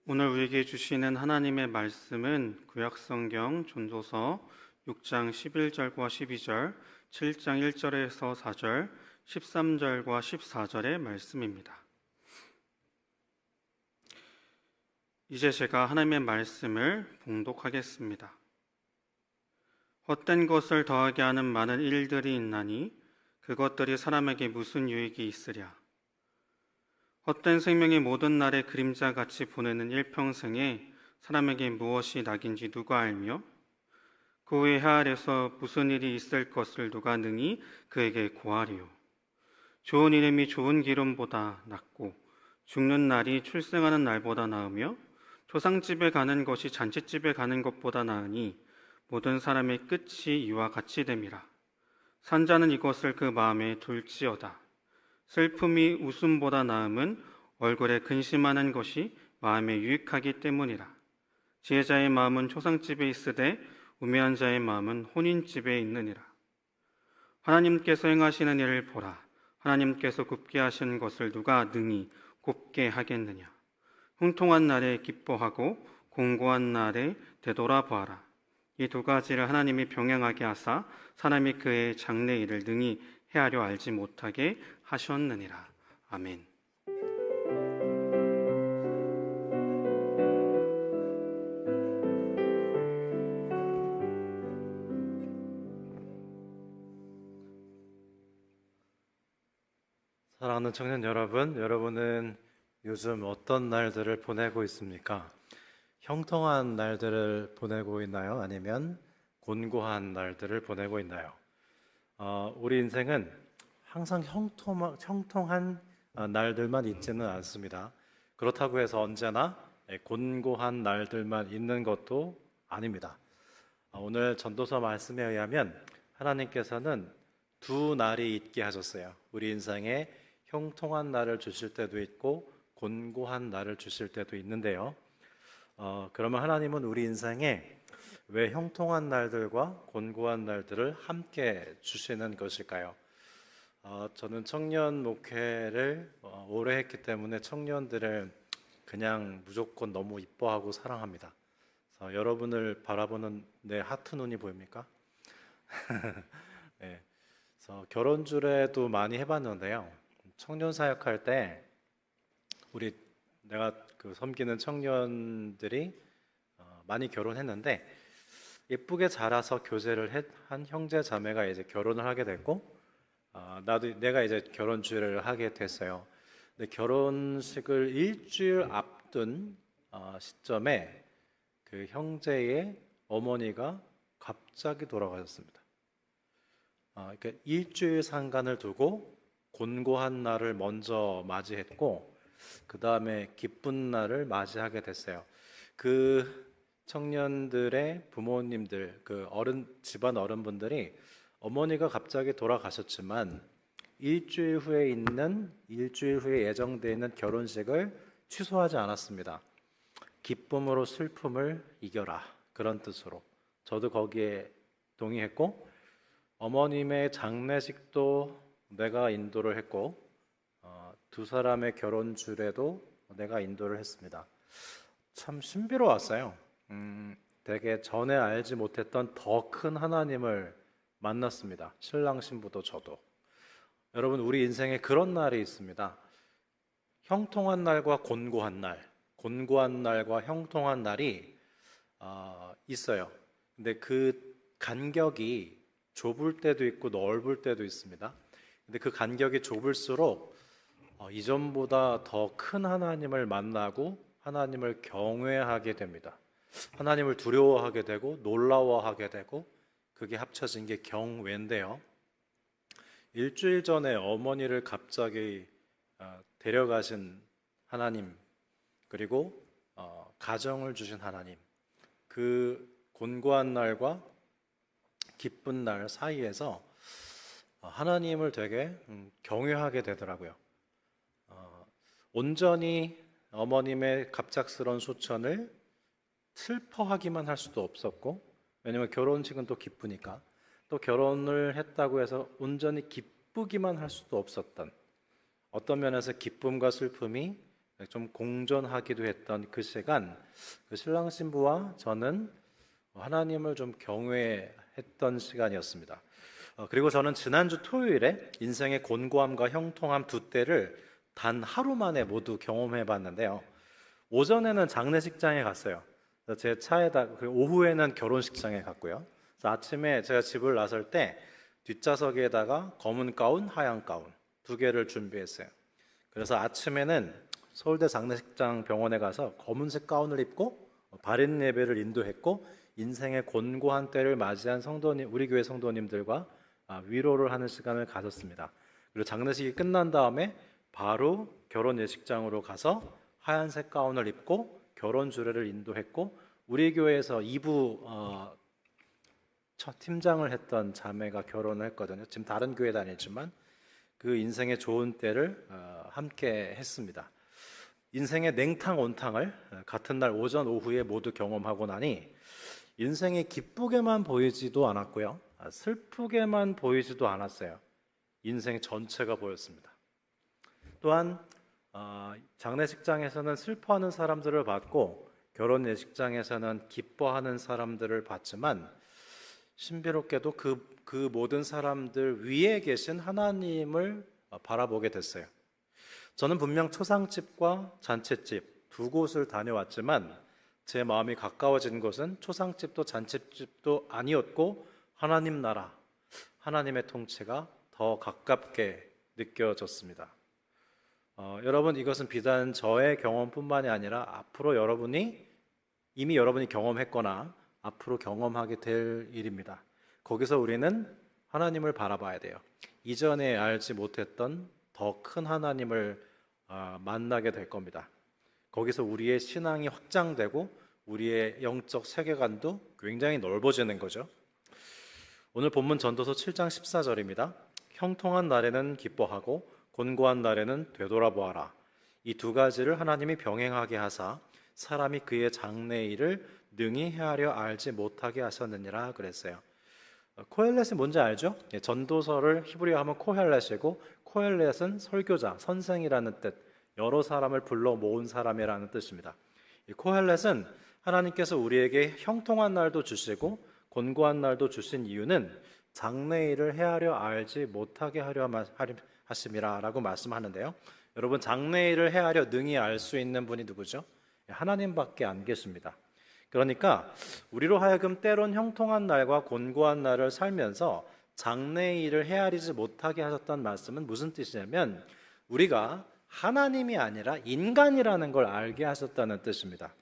오늘 우리에게 주시는 하나님의 말씀은 구약성경 전도서 6장 11절과 12절, 7장 1절에서 4절, 13절과 14절의 말씀입니다. 이제 제가 하나님의 말씀을 봉독하겠습니다. 헛된 것을 더하게 하는 많은 일들이 있나니 그것들이 사람에게 무슨 유익이 있으랴. 헛된 생명의 모든 날의 그림자같이 보내는 일평생에 사람에게 무엇이 낙인지 누가 알며 그 후에 해 아래서 무슨 일이 있을 것을 누가 능히 그에게 고하리요. 좋은 이름이 좋은 기름보다 낫고 죽는 날이 출생하는 날보다 나으며 조상집에 가는 것이 잔치집에 가는 것보다 나으니 모든 사람의 끝이 이와 같이 됨이라. 산자는 이것을 그 마음에 둘지어다. 슬픔이 웃음보다 나음은 얼굴에 근심하는 것이 마음에 유익하기 때문이라. 지혜자의 마음은 초상집에 있으되 우매한 자의 마음은 혼인집에 있느니라. 하나님께서 행하시는 일을 보라. 하나님께서 굽게 하시는 것을 누가 능히 곱게 하겠느냐. 형통한 날에 기뻐하고 공고한 날에 되돌아보아라. 이 두 가지를 하나님이 병행하게 하사 사람이 그의 장래 일을 능히 헤아려 알지 못하게 하셨느니라. 아멘. 사랑하는 청년 여러분, 여러분은 요즘 어떤 날들을 보내고 있습니까? 형통한 날들을 보내고 있나요? 아니면 곤고한 날들을 보내고 있나요? 우리 인생은 항상 형통한 날들만 있지는 않습니다. 그렇다고 해서 언제나 곤고한 날들만 있는 것도 아닙니다. 오늘 전도서 말씀에 의하면 하나님께서는 두 날이 있게 하셨어요. 우리 인생에 형통한 날을 주실 때도 있고 곤고한 날을 주실 때도 있는데요. 그러면 하나님은 우리 인생에 왜 형통한 날들과 곤고한 날들을 함께 주시는 것일까요? 저는 청년 목회를 오래 했기 때문에 청년들을 그냥 무조건 너무 이뻐하고 사랑합니다. 여러분을 바라보는 내 하트 눈이 보입니까? 네. 그래서 결혼 주례도 많이 해봤는데요. 청년 사역할 때 내가 섬기는 청년들이 많이 결혼했는데 예쁘게 자라서 교제를 한 형제 자매가 이제 결혼을 하게 됐고 내가 이제 결혼 주례를 하게 됐어요. 근데 결혼식을 일주일 앞둔 시점에 그 형제의 어머니가 갑자기 돌아가셨습니다. 그러니까 일주일 상간을 두고 곤고한 날을 먼저 맞이했고 그 다음에 기쁜 날을 맞이하게 됐어요. 그 청년들의 부모님들, 집안 어른분들이 어머니가 갑자기 돌아가셨지만 일주일 후에 예정되어 있는 결혼식을 취소하지 않았습니다. 기쁨으로 슬픔을 이겨라, 그런 뜻으로. 저도 거기에 동의했고 어머님의 장례식도 내가 인도를 했고 두 사람의 결혼 주례도 내가 인도를 했습니다. 참 신비로웠어요. 되게 전에 알지 못했던 더 큰 하나님을 만났습니다. 신랑 신부도 저도. 여러분, 우리 인생에 그런 날이 있습니다. 형통한 날과 곤고한 날과 형통한 날이 있어요. 근데 그 간격이 좁을 때도 있고 넓을 때도 있습니다. 근데 그 간격이 좁을수록 이전보다 더 큰 하나님을 만나고 하나님을 경외하게 됩니다. 하나님을 두려워하게 되고 놀라워하게 되고 그게 합쳐진 게 경외인데요. 일주일 전에 어머니를 갑자기 데려가신 하나님, 그리고 가정을 주신 하나님, 그 곤고한 날과 기쁜 날 사이에서 하나님을 되게 경외하게 되더라고요. 온전히 어머님의 갑작스러운 소천을 슬퍼하기만 할 수도 없었고, 왜냐면 결혼식은 또 기쁘니까, 또 결혼을 했다고 해서 온전히 기쁘기만 할 수도 없었던, 어떤 면에서 기쁨과 슬픔이 좀 공존하기도 했던 그 시간, 그 신랑 신부와 저는 하나님을 좀 경외했던 시간이었습니다. 그리고 저는 지난주 토요일에 인생의 곤고함과 형통함 두 때를 단 하루 만에 모두 경험해 봤는데요. 오전에는 장례식장에 갔어요. 그래서 제 차에다, 오후에는 결혼식장에 갔고요. 그래서 아침에 제가 집을 나설 때 뒷좌석에다가 검은 가운, 하얀 가운 두 개를 준비했어요. 그래서 아침에는 서울대 장례식장 병원에 가서 검은색 가운을 입고 발인 예배를 인도했고, 인생의 곤고한 때를 맞이한 성도님, 우리 교회 성도님들과 위로를 하는 시간을 가졌습니다. 그리고 장례식이 끝난 다음에 바로 결혼 예식장으로 가서 하얀색 가운을 입고 결혼 주례를 인도했고, 우리 교회에서 2부 첫 팀장을 했던 자매가 결혼을 했거든요. 지금 다른 교회 다니지만 그 인생의 좋은 때를 함께 했습니다. 인생의 냉탕 온탕을 같은 날 오전 오후에 모두 경험하고 나니 인생이 기쁘게만 보이지도 않았고요, 슬프게만 보이지도 않았어요. 인생 전체가 보였습니다. 또한 장례식장에서는 슬퍼하는 사람들을 봤고 결혼 예식장에서는 기뻐하는 사람들을 봤지만 신비롭게도 그 모든 사람들 위에 계신 하나님을 바라보게 됐어요. 저는 분명 초상집과 잔치집 두 곳을 다녀왔지만 제 마음이 가까워진 곳은 초상집도 잔치집도 아니었고 하나님 나라, 하나님의 통치가 더 가깝게 느껴졌습니다. 여러분, 이것은 비단 저의 경험뿐만이 아니라 앞으로 이미 여러분이 경험했거나 앞으로 경험하게 될 일입니다. 거기서 우리는 하나님을 바라봐야 돼요. 이전에 알지 못했던 더 큰 하나님을 만나게 될 겁니다. 거기서 우리의 신앙이 확장되고 우리의 영적 세계관도 굉장히 넓어지는 거죠. 오늘 본문 전도서 7장 14절입니다. 형통한 날에는 기뻐하고 곤고한 날에는 되돌아보아라. 이 두 가지를 하나님이 병행하게 하사 사람이 그의 장래일을 능히 헤아려 알지 못하게 하셨느니라 그랬어요. 코헬렛이 뭔지 알죠? 전도서를 히브리어 하면 코헬렛이고, 코헬렛은 설교자, 선생이라는 뜻, 여러 사람을 불러 모은 사람이라는 뜻입니다. 이 코헬렛은 하나님께서 우리에게 형통한 날도 주시고 곤고한 날도 주신 이유는 장래일을 헤아려 알지 못하게 하려 하심이라고 말씀하는데요. 여러분, 장래일을 헤아려 능히 알 수 있는 분이 누구죠? 하나님밖에 안 계십니다. 그러니까 우리로 하여금 때론 형통한 날과 곤고한 날을 살면서 장래일을 헤아리지 못하게 하셨다는 말씀은 무슨 뜻이냐면 우리가 하나님이 아니라 인간이라는 걸 알게 하셨다는 뜻입니다.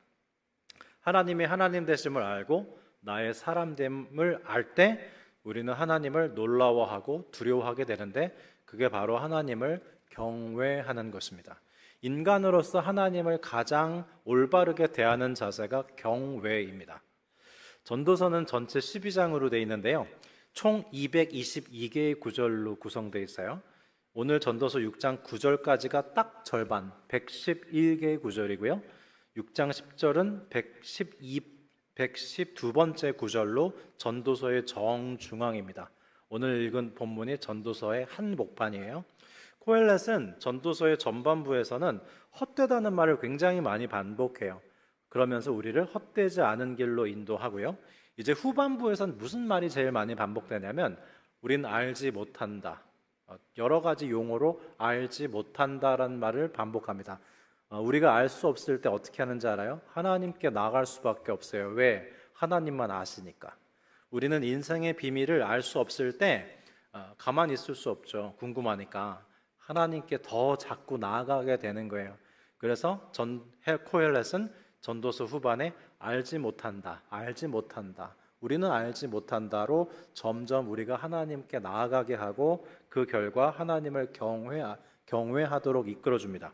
하나님이 하나님 되심을 알고 나의 사람됨을 알 때 우리는 하나님을 놀라워하고 두려워하게 되는데, 그게 바로 하나님을 경외하는 것입니다. 인간으로서 하나님을 가장 올바르게 대하는 자세가 경외입니다. 전도서는 전체 12장으로 되어 있는데요, 총 222개의 구절로 구성되어 있어요. 오늘 전도서 6장 9절까지가 딱 절반, 111개의 구절이고요, 6장 10절은 112번째 구절로 전도서의 정중앙입니다. 오늘 읽은 본문이 전도서의 한 목판이에요. 코헬렛은 전도서의 전반부에서는 헛되다는 말을 굉장히 많이 반복해요. 그러면서 우리를 헛되지 않은 길로 인도하고요, 이제 후반부에서는 무슨 말이 제일 많이 반복되냐면 우린 알지 못한다, 여러 가지 용어로 알지 못한다라는 말을 반복합니다. 우리가 알 수 없을 때 어떻게 하는지 알아요? 하나님께 나아갈 수밖에 없어요. 왜? 하나님만 아시니까. 우리는 인생의 비밀을 알 수 없을 때 가만히 있을 수 없죠. 궁금하니까 하나님께 더 자꾸 나아가게 되는 거예요. 그래서 코헬렛은 전도서 후반에 알지 못한다, 우리는 알지 못한다로 점점 우리가 하나님께 나아가게 하고 그 결과 하나님을 경외하도록 이끌어줍니다.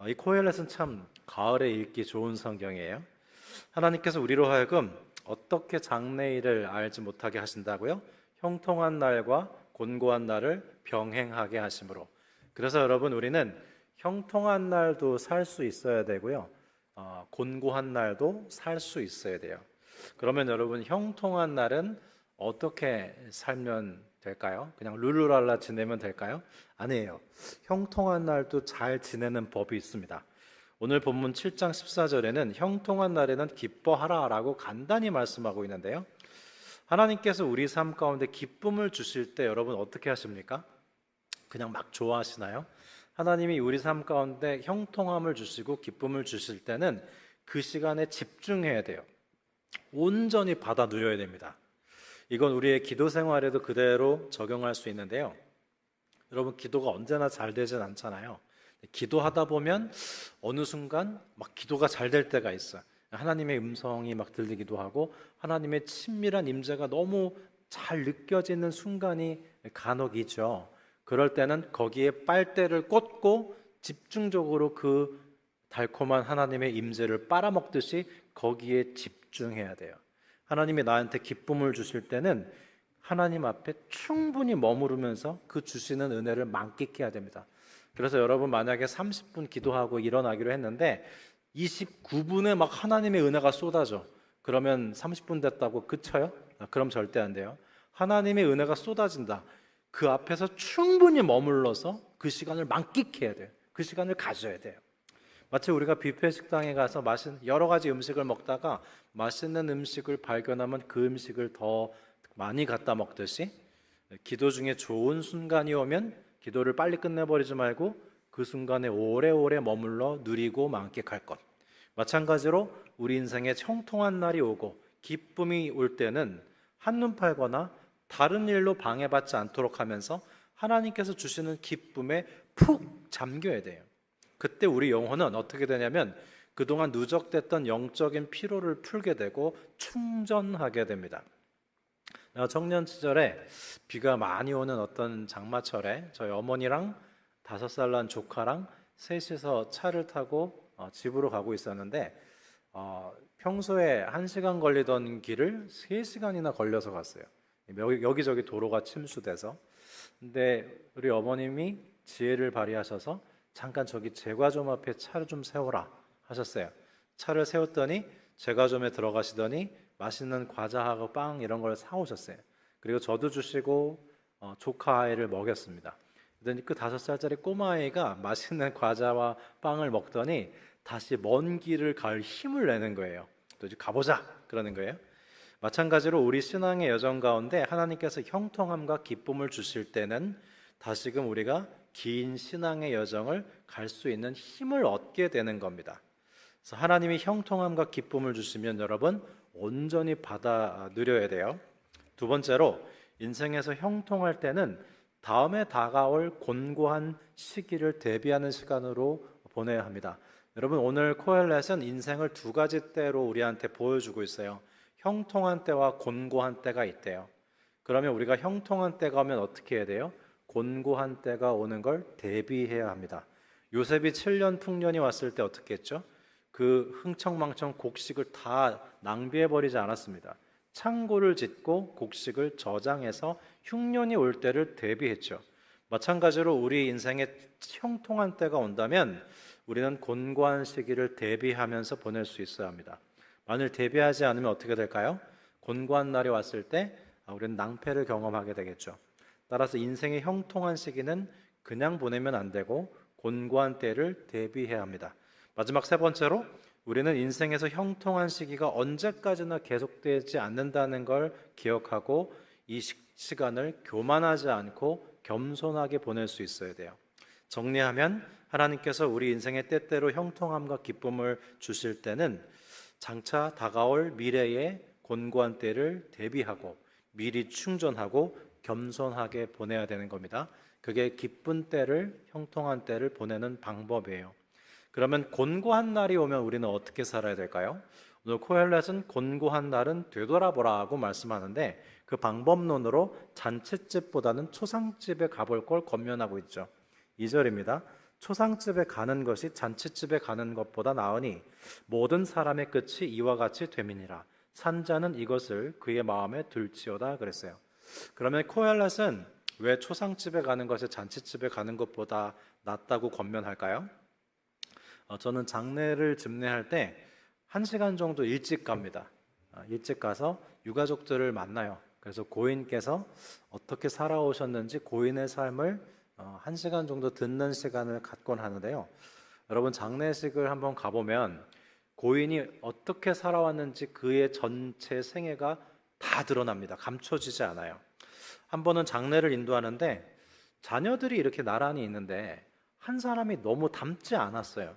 이 코헬렛은 참 가을에 읽기 좋은 성경이에요. 하나님께서 우리로 하여금 어떻게 장래일을 알지 못하게 하신다고요? 형통한 날과 곤고한 날을 병행하게 하심으로. 그래서 여러분, 우리는 형통한 날도 살 수 있어야 되고요, 곤고한 날도 살 수 있어야 돼요. 그러면 여러분, 형통한 날은 어떻게 살면 될까요? 그냥 룰루랄라 지내면 될까요? 아니에요. 형통한 날도 잘 지내는 법이 있습니다. 오늘 본문 7장 14절에는 형통한 날에는 기뻐하라라고 간단히 말씀하고 있는데요. 하나님께서 우리 삶 가운데 기쁨을 주실 때 여러분 어떻게 하십니까? 그냥 막 좋아하시나요? 하나님이 우리 삶 가운데 형통함을 주시고 기쁨을 주실 때는 그 시간에 집중해야 돼요. 온전히 받아 누려야 됩니다. 이건 우리의 기도 생활에도 그대로 적용할 수 있는데요. 여러분, 기도가 언제나 잘 되진 않잖아요. 기도하다 보면 어느 순간 막 기도가 잘 될 때가 있어요. 하나님의 음성이 막 들리기도 하고 하나님의 친밀한 임재가 너무 잘 느껴지는 순간이 간혹 있죠. 그럴 때는 거기에 빨대를 꽂고 집중적으로 그 달콤한 하나님의 임재를 빨아먹듯이 거기에 집중해야 돼요. 하나님이 나한테 기쁨을 주실 때는 하나님 앞에 충분히 머무르면서 그 주시는 은혜를 만끽해야 됩니다. 그래서 여러분, 만약에 30분 기도하고 일어나기로 했는데 29분에 막 하나님의 은혜가 쏟아져. 그러면 30분 됐다고 그쳐요? 그럼 절대 안 돼요. 하나님의 은혜가 쏟아진다. 그 앞에서 충분히 머물러서 그 시간을 만끽해야 돼요. 그 시간을 가져야 돼요. 마치 우리가 뷔페 식당에 가서 여러 가지 음식을 먹다가 맛있는 음식을 발견하면 그 음식을 더 많이 갖다 먹듯이 기도 중에 좋은 순간이 오면 기도를 빨리 끝내버리지 말고 그 순간에 오래오래 머물러 누리고 만끽할 것. 마찬가지로 우리 인생에 형통한 날이 오고 기쁨이 올 때는 한눈 팔거나 다른 일로 방해받지 않도록 하면서 하나님께서 주시는 기쁨에 푹 잠겨야 돼요. 그때 우리 영혼은 어떻게 되냐면 그동안 누적됐던 영적인 피로를 풀게 되고 충전하게 됩니다. 청년 시절에 비가 많이 오는 어떤 장마철에 저희 어머니랑 5살 난 조카랑 셋이서 차를 타고 집으로 가고 있었는데 평소에 1시간 걸리던 길을 3시간이나 걸려서 갔어요. 여기저기 도로가 침수돼서. 근데 우리 어머님이 지혜를 발휘하셔서 잠깐 저기 제과점 앞에 차를 좀 세워라 하셨어요. 차를 세웠더니 제과점에 들어가시더니 맛있는 과자하고 빵 이런 걸 사오셨어요. 그리고 저도 주시고 조카 아이를 먹였습니다. 그랬더니 그 5살짜리 꼬마아이가 맛있는 과자와 빵을 먹더니 다시 먼 길을 갈 힘을 내는 거예요. 또 이제 가보자 그러는 거예요. 마찬가지로 우리 신앙의 여정 가운데 하나님께서 형통함과 기쁨을 주실 때는 다시금 우리가 긴 신앙의 여정을 갈 수 있는 힘을 얻게 되는 겁니다. 그래서 하나님이 형통함과 기쁨을 주시면 여러분 온전히 받아 누려야 돼요. 두 번째로 인생에서 형통할 때는 다음에 다가올 곤고한 시기를 대비하는 시간으로 보내야 합니다. 여러분, 오늘 코헬렛은 인생을 2가지 때로 우리한테 보여주고 있어요. 형통한 때와 곤고한 때가 있대요. 그러면 우리가 형통한 때가 오면 어떻게 해야 돼요? 곤고한 때가 오는 걸 대비해야 합니다. 요셉이 7년 풍년이 왔을 때 어떻게 했죠? 그 흥청망청 곡식을 다 낭비해버리지 않았습니다. 창고를 짓고 곡식을 저장해서 흉년이 올 때를 대비했죠. 마찬가지로 우리 인생에 형통한 때가 온다면 우리는 곤고한 시기를 대비하면서 보낼 수 있어야 합니다. 만일 대비하지 않으면 어떻게 될까요? 곤고한 날이 왔을 때 우리는 낭패를 경험하게 되겠죠. 따라서 인생의 형통한 시기는 그냥 보내면 안 되고 곤고한 때를 대비해야 합니다. 마지막 3번째로 우리는 인생에서 형통한 시기가 언제까지나 계속되지 않는다는 걸 기억하고 이 시간을 교만하지 않고 겸손하게 보낼 수 있어야 돼요. 정리하면 하나님께서 우리 인생의 때때로 형통함과 기쁨을 주실 때는 장차 다가올 미래의 곤고한 때를 대비하고 미리 충전하고 겸손하게 보내야 되는 겁니다. 그게 기쁜 때를, 형통한 때를 보내는 방법이에요. 그러면 곤고한 날이 오면 우리는 어떻게 살아야 될까요? 오늘 코헬렛은 곤고한 날은 되돌아보라고 말씀하는데 그 방법론으로 잔칫집보다는 초상집에 가볼 걸 권면하고 있죠. 2절입니다. 초상집에 가는 것이 잔칫집에 가는 것보다 나으니 모든 사람의 끝이 이와 같이 됨이니라. 산자는 이것을 그의 마음에 들지어다 그랬어요. 그러면 코헬렛은 왜 초상집에 가는 것이 잔칫집에 가는 것보다 낫다고 권면할까요? 저는 장례를 집례할 때 1시간 정도 일찍 갑니다. 일찍 가서 유가족들을 만나요. 그래서 고인께서 어떻게 살아오셨는지 고인의 삶을 1시간 정도 듣는 시간을 갖곤 하는데요. 여러분 장례식을 한번 가보면 고인이 어떻게 살아왔는지 그의 전체 생애가 다 드러납니다. 감춰지지 않아요. 한 번은 장례를 인도하는데 자녀들이 이렇게 나란히 있는데 한 사람이 너무 닮지 않았어요.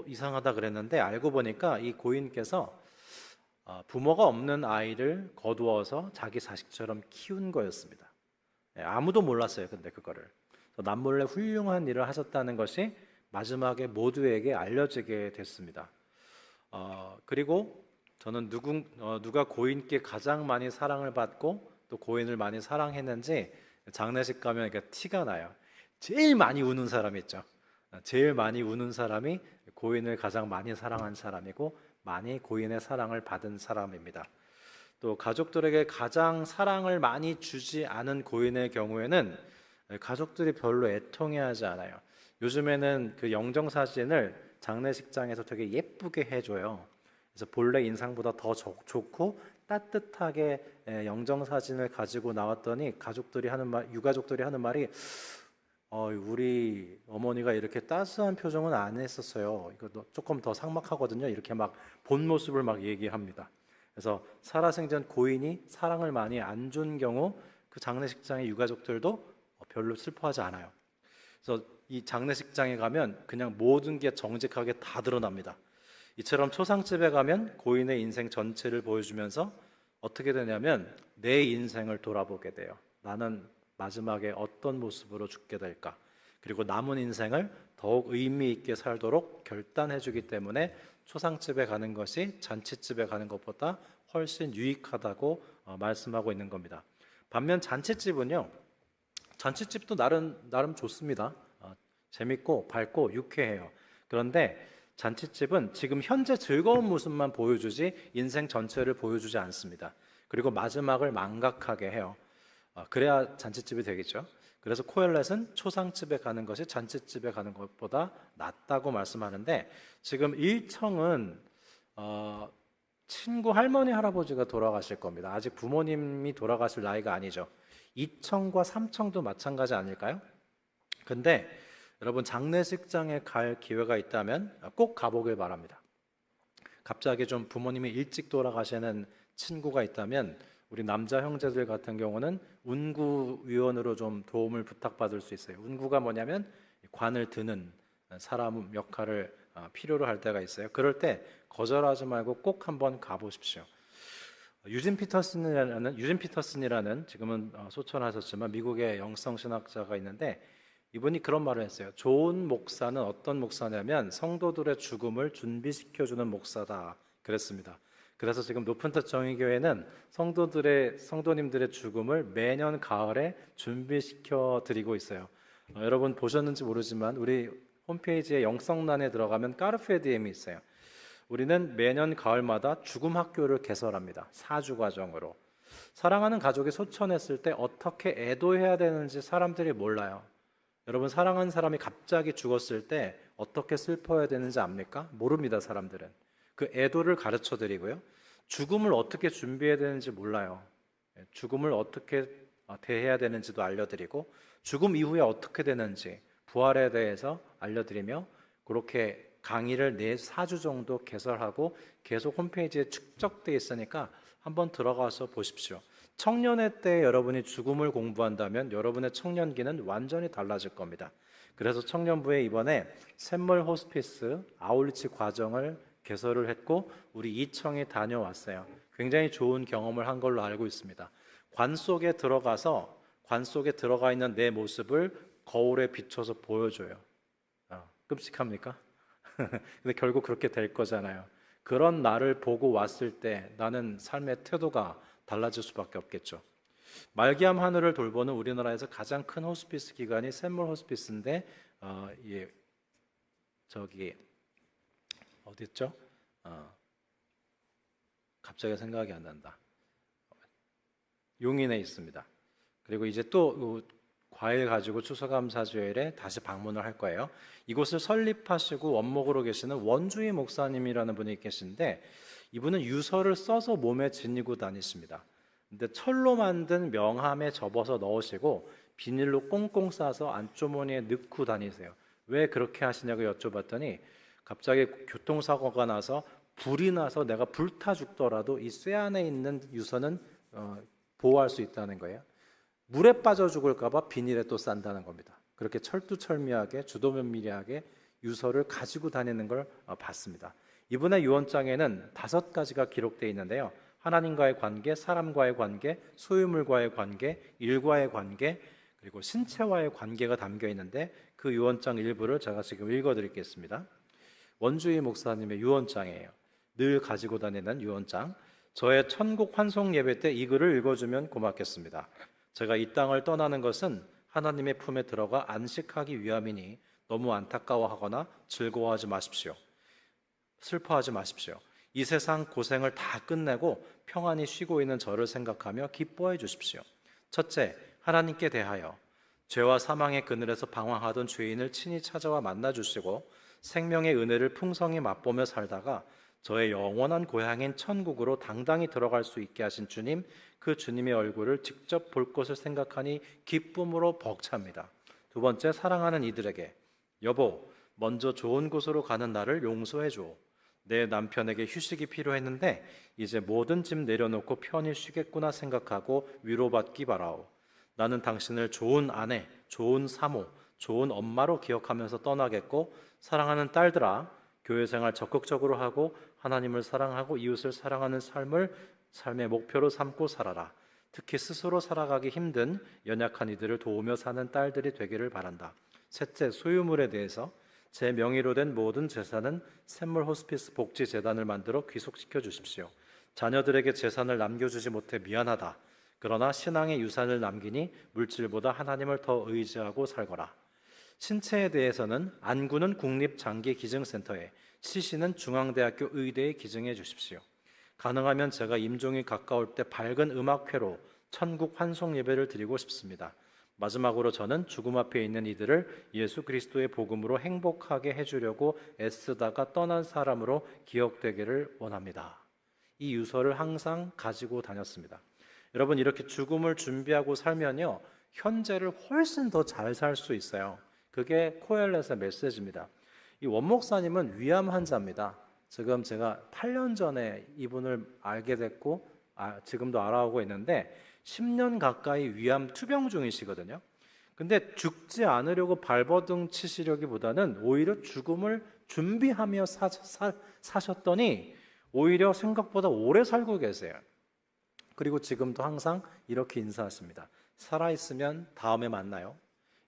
이상하다 그랬는데 알고 보니까 이 고인께서 부모가 없는 아이를 거두어서 자기 자식처럼 키운 거였습니다. 아무도 몰랐어요. 근데 그거를 남몰래 훌륭한 일을 하셨다는 것이 마지막에 모두에게 알려지게 됐습니다. 그리고 저는 누가 고인께 가장 많이 사랑을 받고 또 고인을 많이 사랑했는지 장례식 가면 이렇게 티가 나요. 제일 많이 우는 사람이 있죠. 제일 많이 우는 사람이 고인을 가장 많이 사랑한 사람이고 많이 고인의 사랑을 받은 사람입니다. 또 가족들에게 가장 사랑을 많이 주지 않은 고인의 경우에는 가족들이 별로 애통해하지 않아요. 요즘에는 그 영정사진을 장례식장에서 되게 예쁘게 해줘요. 그래서 본래 인상보다 더 좋고 따뜻하게 영정사진을 가지고 나왔더니 유가족들이 하는 말이 우리 어머니가 이렇게 따스한 표정은 안 했었어요. 이거 조금 더 삭막하거든요. 이렇게 막 본 모습을 막 얘기합니다. 그래서 살아생전 고인이 사랑을 많이 안 준 경우 그 장례식장의 유가족들도 별로 슬퍼하지 않아요. 그래서 이 장례식장에 가면 그냥 모든 게 정직하게 다 드러납니다. 이처럼 초상집에 가면 고인의 인생 전체를 보여주면서 어떻게 되냐면 내 인생을 돌아보게 돼요. 나는 마지막에 어떤 모습으로 죽게 될까? 그리고 남은 인생을 더욱 의미 있게 살도록 결단해 주기 때문에 초상집에 가는 것이 잔치집에 가는 것보다 훨씬 유익하다고 말씀하고 있는 겁니다. 반면 잔치집은요, 잔치집도 나름 좋습니다. 재밌고 밝고 유쾌해요. 그런데 잔치집은 지금 현재 즐거운 모습만 보여주지 인생 전체를 보여주지 않습니다. 그리고 마지막을 망각하게 해요. 그래야 잔치집이 되겠죠. 그래서 코엘렛은 초상집에 가는 것이 잔치집에 가는 것보다 낫다고 말씀하는데, 지금 일청은 친구 할머니 할아버지가 돌아가실 겁니다. 아직 부모님이 돌아가실 나이가 아니죠. 이청과 삼청도 마찬가지 아닐까요? 근데 여러분 장례식장에 갈 기회가 있다면 꼭 가보길 바랍니다. 갑자기 좀 부모님이 일찍 돌아가시는 친구가 있다면 우리 남자 형제들 같은 경우는 운구위원으로 좀 도움을 부탁받을 수 있어요. 운구가 뭐냐면 관을 드는 사람 역할을 필요로 할 때가 있어요. 그럴 때 거절하지 말고 꼭 한번 가보십시오. 유진 피터슨이라는 지금은 소천하셨지만 미국의 영성신학자가 있는데, 이분이 그런 말을 했어요. 좋은 목사는 어떤 목사냐면 성도들의 죽음을 준비시켜주는 목사다 그랬습니다. 그래서 지금 높은뜻 정의교회는 성도님들의 죽음을 매년 가을에 준비시켜 드리고 있어요. 여러분 보셨는지 모르지만 우리 홈페이지에 영성란에 들어가면 까르페 디엠이 있어요. 우리는 매년 가을마다 죽음 학교를 개설합니다. 4주 과정으로. 사랑하는 가족이 소천했을 때 어떻게 애도해야 되는지 사람들이 몰라요. 여러분, 사랑하는 사람이 갑자기 죽었을 때 어떻게 슬퍼해야 되는지 압니까? 모릅니다, 사람들은. 그 애도를 가르쳐 드리고요. 죽음을 어떻게 준비해야 되는지 몰라요. 죽음을 어떻게 대해야 되는지도 알려드리고, 죽음 이후에 어떻게 되는지 부활에 대해서 알려드리며, 그렇게 강의를 4주 정도 개설하고 계속 홈페이지에 축적돼 있으니까 한번 들어가서 보십시오. 청년의 때 여러분이 죽음을 공부한다면 여러분의 청년기는 완전히 달라질 겁니다. 그래서 청년부에 이번에 샘물 호스피스 아울리치 과정을 개설을 했고 우리 이청에 다녀왔어요. 굉장히 좋은 경험을 한 걸로 알고 있습니다. 관 속에 들어가 있는 내 모습을 거울에 비춰서 보여줘요. 끔찍합니까? 근데 결국 그렇게 될 거잖아요. 그런 나를 보고 왔을 때 나는 삶의 태도가 달라질 수밖에 없겠죠. 말기암 하늘을 돌보는 우리나라에서 가장 큰 호스피스 기관이 샘물 호스피스인데 저기 어디였죠? 갑자기 생각이 안 난다. 용인에 있습니다. 그리고 이제 또 과일 가지고 추수감사주일에 다시 방문을 할 거예요. 이곳을 설립하시고 원목으로 계시는 원주희 목사님이라는 분이 계신데, 이분은 유서를 써서 몸에 지니고 다니십니다. 근데 철로 만든 명함에 접어서 넣으시고 비닐로 꽁꽁 싸서 안주머니에 넣고 다니세요. 왜 그렇게 하시냐고 여쭤봤더니 갑자기 교통사고가 나서 불이 나서 내가 불타 죽더라도 이 쇠 안에 있는 유서는 보호할 수 있다는 거예요. 물에 빠져 죽을까 봐 비닐에 또 싼다는 겁니다. 그렇게 철두철미하게 주도면밀하게 유서를 가지고 다니는 걸 봤습니다. 이분의 유언장에는 5가지가 기록되어 있는데요. 하나님과의 관계, 사람과의 관계, 소유물과의 관계, 일과의 관계, 그리고 신체와의 관계가 담겨 있는데 그 유언장 일부를 제가 지금 읽어드리겠습니다. 원주희 목사님의 유언장이에요. 늘 가지고 다니는 유언장. 저의 천국 환송 예배 때 이 글을 읽어주면 고맙겠습니다. 제가 이 땅을 떠나는 것은 하나님의 품에 들어가 안식하기 위함이니 너무 안타까워하거나 즐거워하지 마십시오. 슬퍼하지 마십시오. 이 세상 고생을 다 끝내고 평안히 쉬고 있는 저를 생각하며 기뻐해 주십시오. 첫째, 하나님께 대하여 죄와 사망의 그늘에서 방황하던 죄인을 친히 찾아와 만나주시고 생명의 은혜를 풍성히 맛보며 살다가 저의 영원한 고향인 천국으로 당당히 들어갈 수 있게 하신 주님, 그 주님의 얼굴을 직접 볼 것을 생각하니 기쁨으로 벅찹니다. 두 번째, 사랑하는 이들에게 여보, 먼저 좋은 곳으로 가는 나를 용서해 줘. 내 남편에게 휴식이 필요했는데 이제 모든 짐 내려놓고 편히 쉬겠구나 생각하고 위로받기 바라오. 나는 당신을 좋은 아내, 좋은 사모, 좋은 엄마로 기억하면서 떠나겠고 사랑하는 딸들아, 교회 생활 적극적으로 하고 하나님을 사랑하고 이웃을 사랑하는 삶을 삶의 목표로 삼고 살아라. 특히 스스로 살아가기 힘든 연약한 이들을 도우며 사는 딸들이 되기를 바란다. 셋째, 소유물에 대해서 제 명의로 된 모든 재산은 샘물 호스피스 복지재단을 만들어 귀속시켜 주십시오. 자녀들에게 재산을 남겨주지 못해 미안하다. 그러나 신앙의 유산을 남기니 물질보다 하나님을 더 의지하고 살거라. 신체에 대해서는 안구는 국립장기기증센터에, 시신은 중앙대학교 의대에 기증해 주십시오. 가능하면 제가 임종이 가까울 때 밝은 음악회로 천국 환송 예배를 드리고 싶습니다. 마지막으로 저는 죽음 앞에 있는 이들을 예수 그리스도의 복음으로 행복하게 해주려고 애쓰다가 떠난 사람으로 기억되기를 원합니다. 이 유서를 항상 가지고 다녔습니다. 여러분, 이렇게 죽음을 준비하고 살면요, 현재를 훨씬 더 잘 살 수 있어요. 그게 코엘렛의 메시지입니다. 이 원목사님은 위암 환자입니다. 지금 제가 8년 전에 이분을 알게 됐고 지금도 알아오고 있는데 10년 가까이 위암 투병 중이시거든요. 근데 죽지 않으려고 발버둥 치시려기보다는 오히려 죽음을 준비하며 사셨더니 오히려 생각보다 오래 살고 계세요. 그리고 지금도 항상 이렇게 인사하십니다. 살아있으면 다음에 만나요.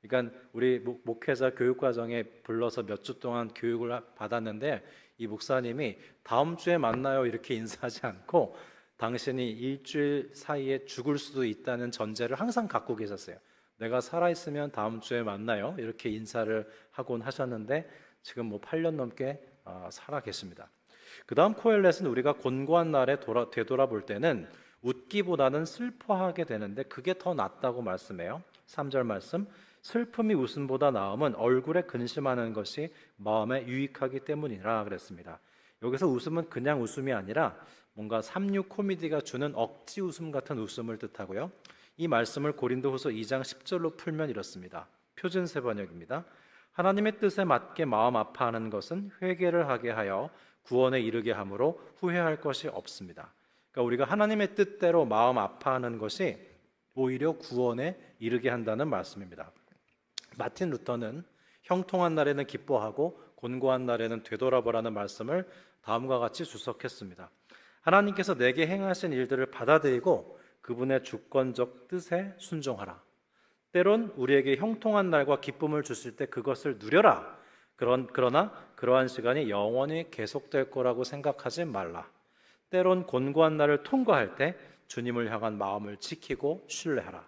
그러니까 우리 목회자 교육과정에 불러서 몇 주 동안 교육을 받았는데 이 목사님이 다음 주에 만나요 이렇게 인사하지 않고 당신이 일주일 사이에 죽을 수도 있다는 전제를 항상 갖고 계셨어요. 내가 살아있으면 다음 주에 만나요 이렇게 인사를 하곤 하셨는데 지금 8년 넘게 살아 계십니다. 그 다음 코엘렛은 우리가 곤고한 날에 되돌아볼 때는 웃기보다는 슬퍼하게 되는데 그게 더 낫다고 말씀해요. 3절 말씀, 슬픔이 웃음보다 나음은 얼굴에 근심하는 것이 마음에 유익하기 때문이라 그랬습니다. 여기서 웃음은 그냥 웃음이 아니라 뭔가 삼류 코미디가 주는 억지 웃음 같은 웃음을 뜻하고요. 이 말씀을 고린도후서 2장 10절로 풀면 이렇습니다. 표준세 번역입니다. 하나님의 뜻에 맞게 마음 아파하는 것은 회개를 하게 하여 구원에 이르게 함으로 후회할 것이 없습니다. 그러니까 우리가 하나님의 뜻대로 마음 아파하는 것이 오히려 구원에 이르게 한다는 말씀입니다. 마틴 루터는 형통한 날에는 기뻐하고 곤고한 날에는 되돌아보라는 말씀을 다음과 같이 주석했습니다. 하나님께서 내게 행하신 일들을 받아들이고 그분의 주권적 뜻에 순종하라. 때론 우리에게 형통한 날과 기쁨을 주실 때 그것을 누려라. 그러나 그러한 시간이 영원히 계속될 거라고 생각하지 말라. 때론 곤고한 날을 통과할 때 주님을 향한 마음을 지키고 신뢰하라.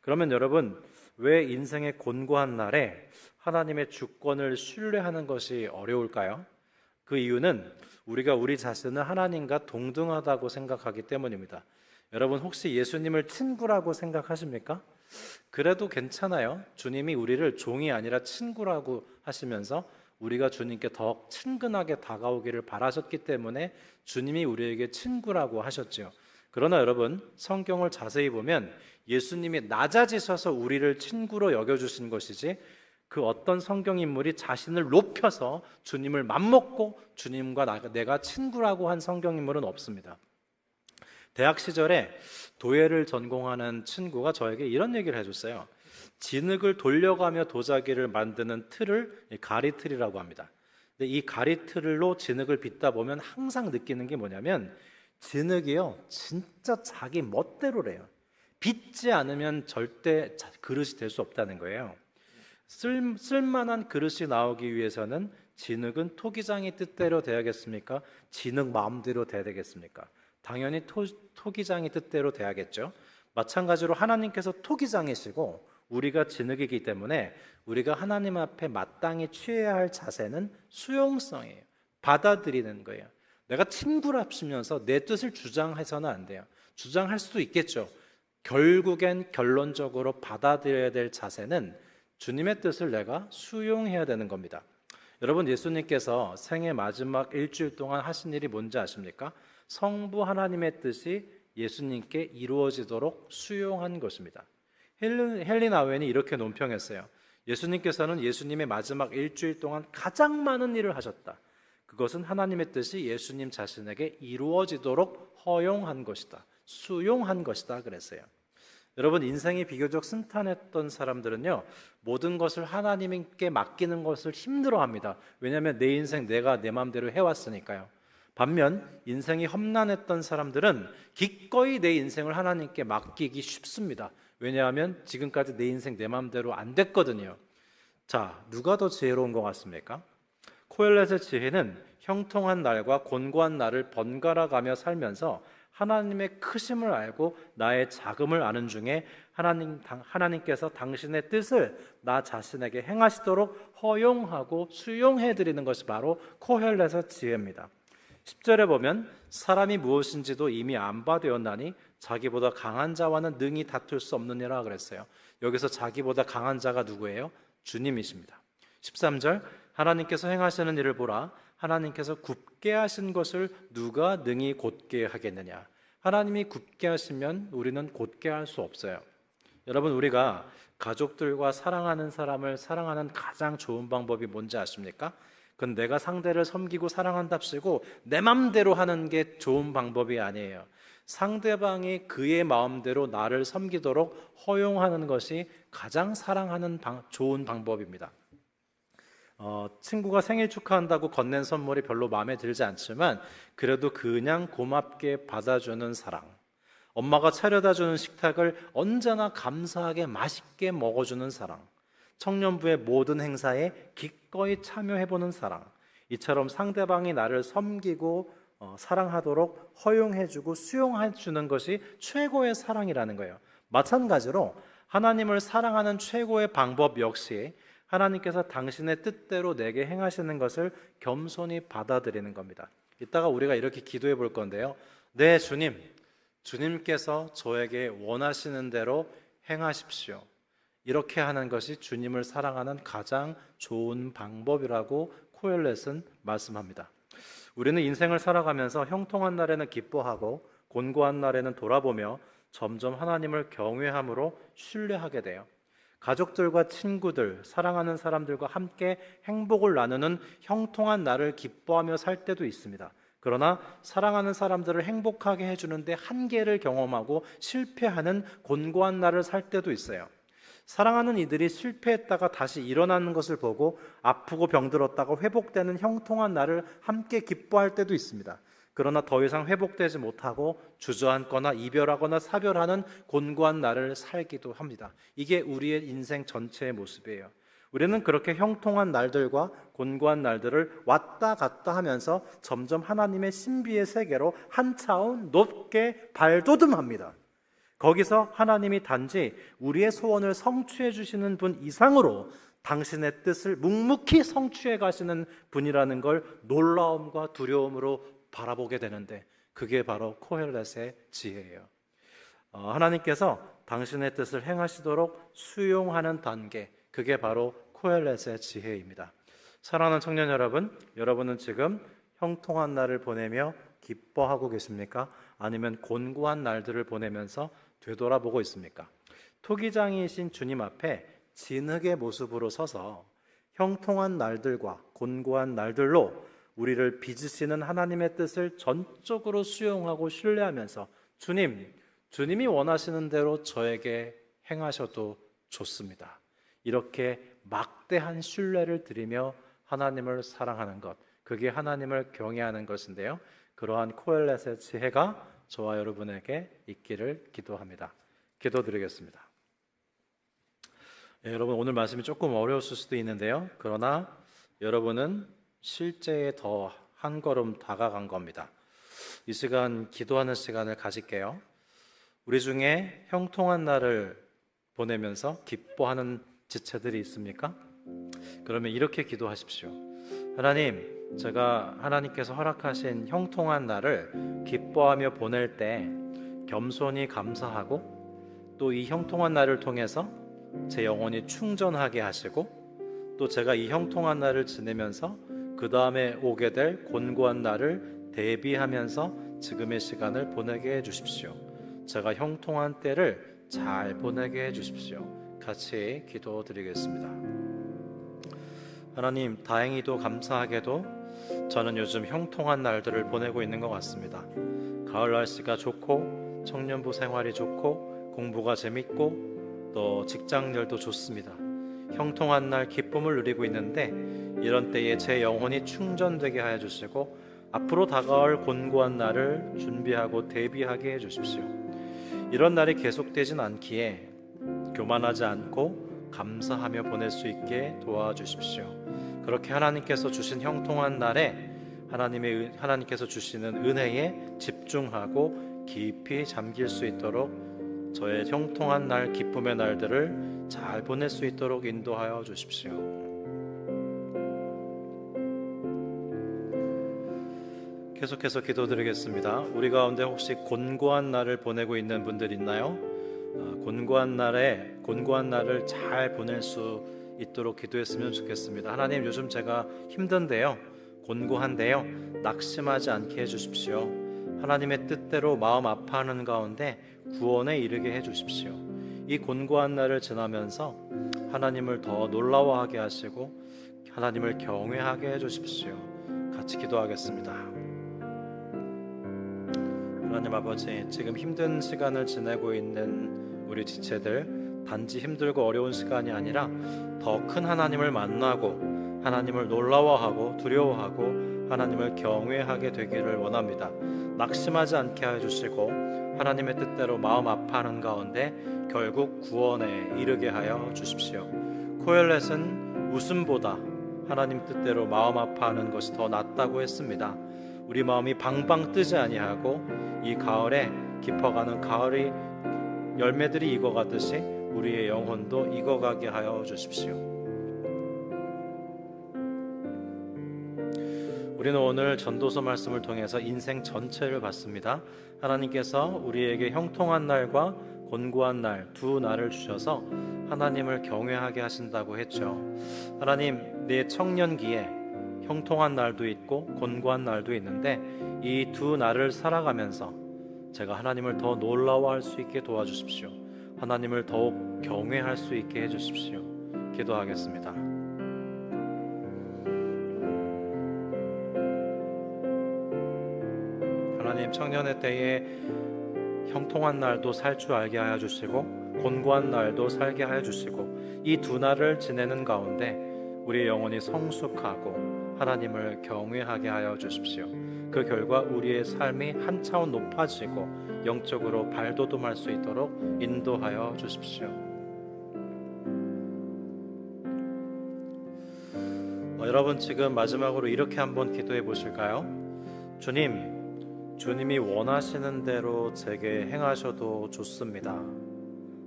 그러면 여러분, 왜 인생의 곤고한 날에 하나님의 주권을 신뢰하는 것이 어려울까요? 그 이유는 우리가 우리 자신을 하나님과 동등하다고 생각하기 때문입니다. 여러분, 혹시 예수님을 친구라고 생각하십니까? 그래도 괜찮아요. 주님이 우리를 종이 아니라 친구라고 하시면서 우리가 주님께 더 친근하게 다가오기를 바라셨기 때문에 주님이 우리에게 친구라고 하셨죠. 그러나 여러분, 성경을 자세히 보면 예수님이 낮아지셔서 우리를 친구로 여겨주신 것이지 그 어떤 성경 인물이 자신을 높여서 주님을 맘먹고 주님과 내가 친구라고 한 성경 인물은 없습니다. 대학 시절에 도예를 전공하는 친구가 저에게 이런 얘기를 해줬어요. 진흙을 돌려가며 도자기를 만드는 틀을 가리틀이라고 합니다. 근데 이 가리틀로 진흙을 빚다 보면 항상 느끼는 게 뭐냐면 진흙이요 진짜 자기 멋대로래요. 빚지 않으면 절대 그릇이 될 수 없다는 거예요. 쓸만한 그릇이 나오기 위해서는 진흙은 토기장의 뜻대로 돼야겠습니까? 진흙 마음대로 돼야 되겠습니까? 당연히 토기장의 뜻대로 돼야겠죠. 마찬가지로 하나님께서 토기장이시고 우리가 진흙이기 때문에 우리가 하나님 앞에 마땅히 취해야 할 자세는 수용성이에요. 받아들이는 거예요. 내가 친구랍시면서 내 뜻을 주장해서는 안 돼요. 주장할 수도 있겠죠. 결국엔 결론적으로 받아들여야 될 자세는 주님의 뜻을 내가 수용해야 되는 겁니다. 여러분, 예수님께서 생애 마지막 일주일 동안 하신 일이 뭔지 아십니까? 성부 하나님의 뜻이 예수님께 이루어지도록 수용한 것입니다. 헨리 나우엔이 이렇게 논평했어요. 예수님께서는 예수님의 마지막 일주일 동안 가장 많은 일을 하셨다. 그것은 하나님의 뜻이 예수님 자신에게 이루어지도록 허용한 것이다. 수용한 것이다 그랬어요. 여러분, 인생이 비교적 순탄했던 사람들은요 모든 것을 하나님께 맡기는 것을 힘들어합니다. 왜냐하면 내 인생 내가 내 마음대로 해왔으니까요. 반면 인생이 험난했던 사람들은 기꺼이 내 인생을 하나님께 맡기기 쉽습니다. 왜냐하면 지금까지 내 인생 내 마음대로 안 됐거든요. 자, 누가 더 지혜로운 것 같습니까? 코엘렛의 지혜는 형통한 날과 곤고한 날을 번갈아 가며 살면서 하나님의 크심을 알고 나의 작음을 아는 중에 하나님께서 당신의 뜻을 나 자신에게 행하시도록 허용하고 수용해드리는 것이 바로 코헬렛의 지혜입니다. 10절에 보면 사람이 무엇인지도 이미 안바되었나니 자기보다 강한 자와는 능히 다툴 수 없느니라 그랬어요. 여기서 자기보다 강한 자가 누구예요? 주님이십니다. 13절 하나님께서 행하시는 일을 보라. 하나님께서 굽게 하신 것을 누가 능히 곧게 하겠느냐. 하나님이 굽게 하시면 우리는 곧게 할 수 없어요. 여러분, 우리가 가족들과 사랑하는 사람을 사랑하는 가장 좋은 방법이 뭔지 아십니까? 그건 내가 상대를 섬기고 사랑한답시고 내 맘대로 하는 게 좋은 방법이 아니에요. 상대방이 그의 마음대로 나를 섬기도록 허용하는 것이 가장 사랑하는 좋은 방법입니다. 친구가 생일 축하한다고 건넨 선물이 별로 마음에 들지 않지만 그래도 그냥 고맙게 받아주는 사랑, 엄마가 차려다 주는 식탁을 언제나 감사하게 맛있게 먹어주는 사랑, 청년부의 모든 행사에 기꺼이 참여해보는 사랑, 이처럼 상대방이 나를 섬기고 사랑하도록 허용해주고 수용해주는 것이 최고의 사랑이라는 거예요. 마찬가지로 하나님을 사랑하는 최고의 방법 역시 하나님께서 당신의 뜻대로 내게 행하시는 것을 겸손히 받아들이는 겁니다. 이따가 우리가 이렇게 기도해 볼 건데요. 네, 주님께서 저에게 원하시는 대로 행하십시오. 이렇게 하는 것이 주님을 사랑하는 가장 좋은 방법이라고 코엘렛은 말씀합니다. 우리는 인생을 살아가면서 형통한 날에는 기뻐하고 곤고한 날에는 돌아보며 점점 하나님을 경외함으로 신뢰하게 돼요. 가족들과 친구들, 사랑하는 사람들과 함께 행복을 나누는 형통한 날을 기뻐하며 살 때도 있습니다. 그러나 사랑하는 사람들을 행복하게 해주는데 한계를 경험하고 실패하는 곤고한 날을 살 때도 있어요. 사랑하는 이들이 실패했다가 다시 일어나는 것을 보고 아프고 병들었다가 회복되는 형통한 날을 함께 기뻐할 때도 있습니다. 그러나 더 이상 회복되지 못하고 주저앉거나 이별하거나 사별하는 곤고한 날을 살기도 합니다. 이게 우리의 인생 전체의 모습이에요. 우리는 그렇게 형통한 날들과 곤고한 날들을 왔다 갔다 하면서 점점 하나님의 신비의 세계로 한 차원 높게 발돋움합니다. 거기서 하나님이 단지 우리의 소원을 성취해 주시는 분 이상으로 당신의 뜻을 묵묵히 성취해 가시는 분이라는 걸 놀라움과 두려움으로 바라보게 되는데 그게 바로 코헬렛의 지혜예요. 하나님께서 당신의 뜻을 행하시도록 수용하는 단계, 그게 바로 코헬렛의 지혜입니다. 사랑하는 청년 여러분, 여러분은 지금 형통한 날을 보내며 기뻐하고 계십니까? 아니면 곤고한 날들을 보내면서 되돌아보고 있습니까? 토기장이신 주님 앞에 진흙의 모습으로 서서 형통한 날들과 곤고한 날들로 우리를 빚으시는 하나님의 뜻을 전적으로 수용하고 신뢰하면서 주님이 원하시는 대로 저에게 행하셔도 좋습니다. 이렇게 막대한 신뢰를 드리며 하나님을 사랑하는 것, 그게 하나님을 경외하는 것인데요. 그러한 코엘렛의 지혜가 저와 여러분에게 있기를 기도합니다. 기도드리겠습니다. 여러분, 오늘 말씀이 조금 어려웠을 수도 있는데요. 그러나 여러분은 실제에 더 한 걸음 다가간 겁니다. 이 시간 기도하는 시간을 가질게요. 우리 중에 형통한 날을 보내면서 기뻐하는 지체들이 있습니까? 그러면 이렇게 기도하십시오. 하나님, 제가 하나님께서 허락하신 형통한 날을 기뻐하며 보낼 때 겸손히 감사하고 또 이 형통한 날을 통해서 제 영혼이 충전하게 하시고 또 제가 이 형통한 날을 지내면서 그 다음에 오게 될 곤고한 날을 대비하면서 지금의 시간을 보내게 해주십시오. 제가 형통한 때를 잘 보내게 해주십시오. 같이 기도드리겠습니다. 하나님, 다행히도 감사하게도 저는 요즘 형통한 날들을 보내고 있는 것 같습니다. 가을 날씨가 좋고 청년부 생활이 좋고 공부가 재밌고 또 직장일도 좋습니다. 형통한 날 기쁨을 누리고 있는데 이런 때에 제 영혼이 충전되게 하여 주시고 앞으로 다가올 곤고한 날을 준비하고 대비하게 해주십시오. 이런 날이 계속되진 않기에 교만하지 않고 감사하며 보낼 수 있게 도와주십시오. 그렇게 하나님께서 주신 형통한 날에 하나님께서 주시는 은혜에 집중하고 깊이 잠길 수 있도록 저의 형통한 날, 기쁨의 날들을 잘 보낼 수 있도록 인도하여 주십시오. 계속해서 기도드리겠습니다. 우리 가운데 혹시 곤고한 날을 보내고 있는 분들 있나요? 곤고한 날을 잘 보낼 수 있도록 기도했으면 좋겠습니다. 하나님, 요즘 제가 힘든데요, 곤고한데요, 낙심하지 않게 해주십시오. 하나님의 뜻대로 마음 아파하는 가운데 구원에 이르게 해주십시오. 이 곤고한 날을 지나면서 하나님을 더 놀라워하게 하시고 하나님을 경외하게 해주십시오. 같이 기도하겠습니다. 하나님 아버지, 지금 힘든 시간을 지내고 있는 우리 지체들, 단지 힘들고 어려운 시간이 아니라 더 큰 하나님을 만나고 하나님을 놀라워하고 두려워하고 하나님을 경외하게 되기를 원합니다. 낙심하지 않게 해주시고 하나님의 뜻대로 마음 아파하는 가운데 결국 구원에 이르게 하여 주십시오. 코엘렛은 웃음보다 하나님 뜻대로 마음 아파하는 것이 더 낫다고 했습니다. 우리 마음이 방방 뜨지 아니하고 이 가을에 깊어가는 가을이 열매들이 익어가듯이 우리의 영혼도 익어가게 하여 주십시오. 우리는 오늘 전도서 말씀을 통해서 인생 전체를 봤습니다. 하나님께서 우리에게 형통한 날과 곤고한 날, 두 날을 주셔서 하나님을 경외하게 하신다고 했죠. 하나님, 내 청년기에 형통한 날도 있고 곤고한 날도 있는데 이 두 날을 살아가면서 제가 하나님을 더 놀라워할 수 있게 도와주십시오. 하나님을 더욱 경외할 수 있게 해주십시오. 기도하겠습니다. 하나님, 청년의 때에 형통한 날도 살 줄 알게 하여 주시고 곤고한 날도 살게 하여 주시고 이 두 날을 지내는 가운데 우리의 영혼이 성숙하고 하나님을 경외하게 하여 주십시오. 그 결과 우리의 삶이 한 차원 높아지고 영적으로 발돋움할 수 있도록 인도하여 주십시오. 여러분, 지금 마지막으로 이렇게 한번 기도해 보실까요? 주님이 원하시는 대로 제게 행하셔도 좋습니다.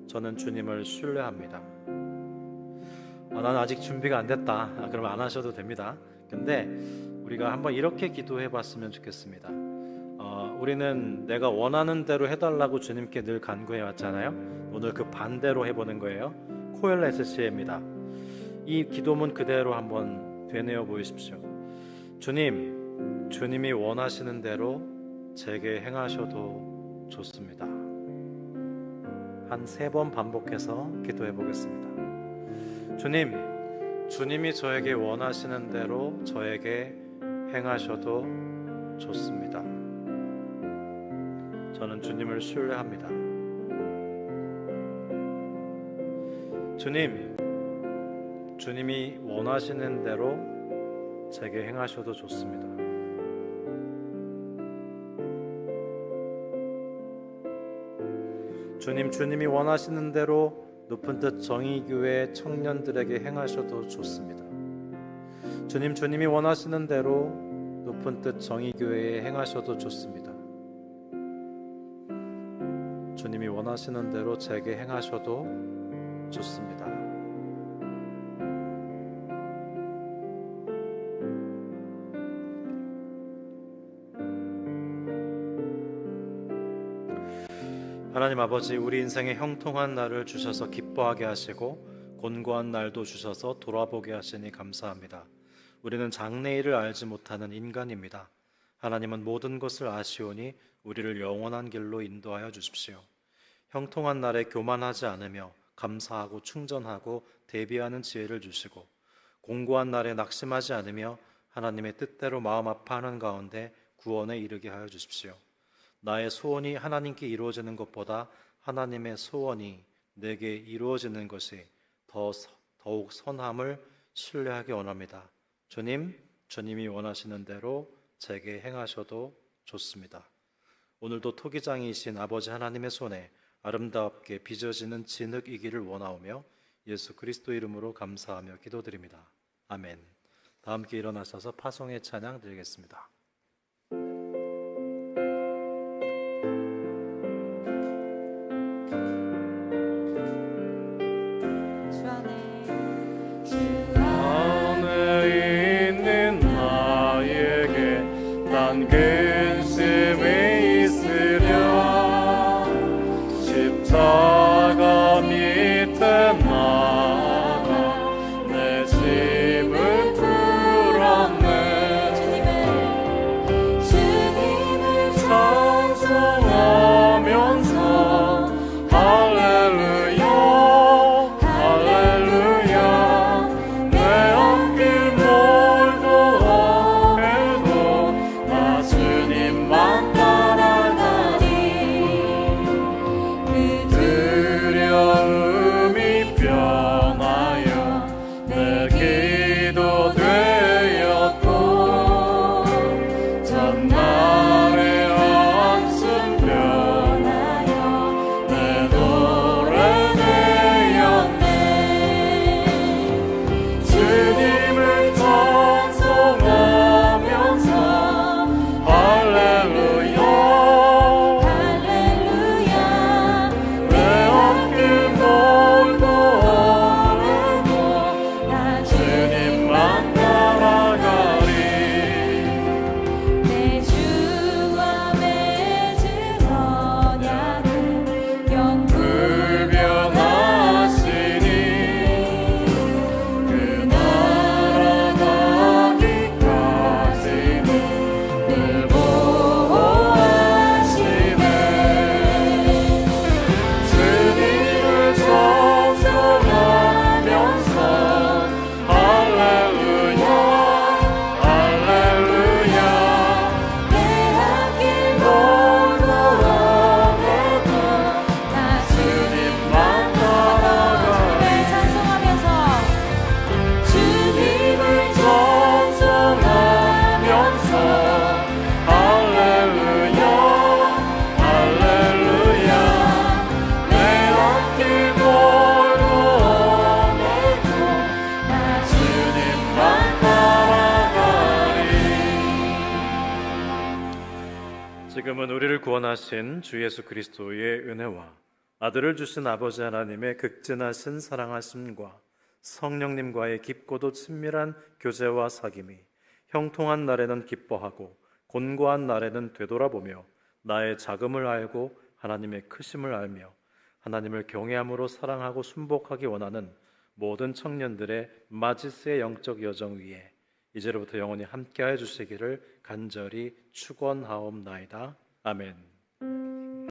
저는 주님을 신뢰합니다. 나는 아직 준비가 안 됐다. 그러면 안 하셔도 됩니다. 근데 우리가 한번 이렇게 기도해 봤으면 좋겠습니다. 우리는 내가 원하는 대로 해달라고 주님께 늘 간구해 왔잖아요. 오늘 그 반대로 해보는 거예요. 코엘렛의 지혜입니다. 이 기도문 그대로 한번 되뇌어 보이십시오. 주님이 원하시는 대로 제게 행하셔도 좋습니다. 한 3번 반복해서 기도해 보겠습니다. 주님이 저에게 원하시는 대로 저에게 행하셔도 좋습니다. 저는 주님을 신뢰합니다. 주님이 원하시는 대로 제게 행하셔도 좋습니다. 주님이 원하시는 대로 높은 뜻 정의교회 청년들에게 행하셔도 좋습니다. 주님이 원하시는 대로 높은 뜻 정의교회에 행하셔도 좋습니다. 주님이 원하시는 대로 제게 행하셔도 좋습니다. 하나님 아버지, 우리 인생에 형통한 날을 주셔서 기뻐하게 하시고 곤고한 날도 주셔서 돌아보게 하시니 감사합니다. 우리는 장래일을 알지 못하는 인간입니다. 하나님은 모든 것을 아시오니 우리를 영원한 길로 인도하여 주십시오. 형통한 날에 교만하지 않으며 감사하고 충전하고 대비하는 지혜를 주시고, 공고한 날에 낙심하지 않으며 하나님의 뜻대로 마음 아파하는 가운데 구원에 이르게 하여 주십시오. 나의 소원이 하나님께 이루어지는 것보다 하나님의 소원이 내게 이루어지는 것이 더욱 선함을 신뢰하기 원합니다. 주님이 원하시는 대로 제게 행하셔도 좋습니다. 오늘도 토기장이신 아버지 하나님의 손에 아름답게 빚어지는 진흙이기를 원하오며 예수 그리스도 이름으로 감사하며 기도드립니다. 아멘. 다 함께 일어나셔서 파송의 찬양 드리겠습니다. 안에 있는 나에게 난 근심이 있으랴. 십자가 밑에 나가 내 짐을 풀었네. 주님을 찬송하면서 할렐루야 할렐루야. 내 앞길 멀고 어려도 나 주님만 따라가리. 그 두려움이 변하여 내 기도 되었고, 전날의 한숨 변하여 내 노래 되었네. 주님을 찬송하면서 할렐루야 할렐루야. 내 앞길 멀고 어려도 나 주님만 따라가리. 내 주와 맺은 언약은 영불변하시니, 그 나라 가기까지는 늘 보호하시네. 주님을 찬송하면서 할렐루야 할렐루야. 내 앞길 멀고 어려도 나 주님만 따라가리. 주님을 찬송하면서 할렐루야 할렐루야. 내 앞길 멀고 어려도 나 주님만 따라가리. 지금은 우리를 구원하신 주 예수 그리스도의 은혜와 아들을 주신 아버지 하나님의 극진하신 사랑하심과 성령님과의 깊고도 친밀한 교제와 사귐이 형통한 날에는 기뻐하고 곤고한 날에는 되돌아보며 나의 작음을 알고 하나님의 크심을 알며 하나님을 경외함으로 사랑하고 순복하기 원하는 모든 청년들의 마지스의 영적 여정 위에 이제로부터 영원히 함께하여 주시기를 간절히 축원하옵나이다. 아멘.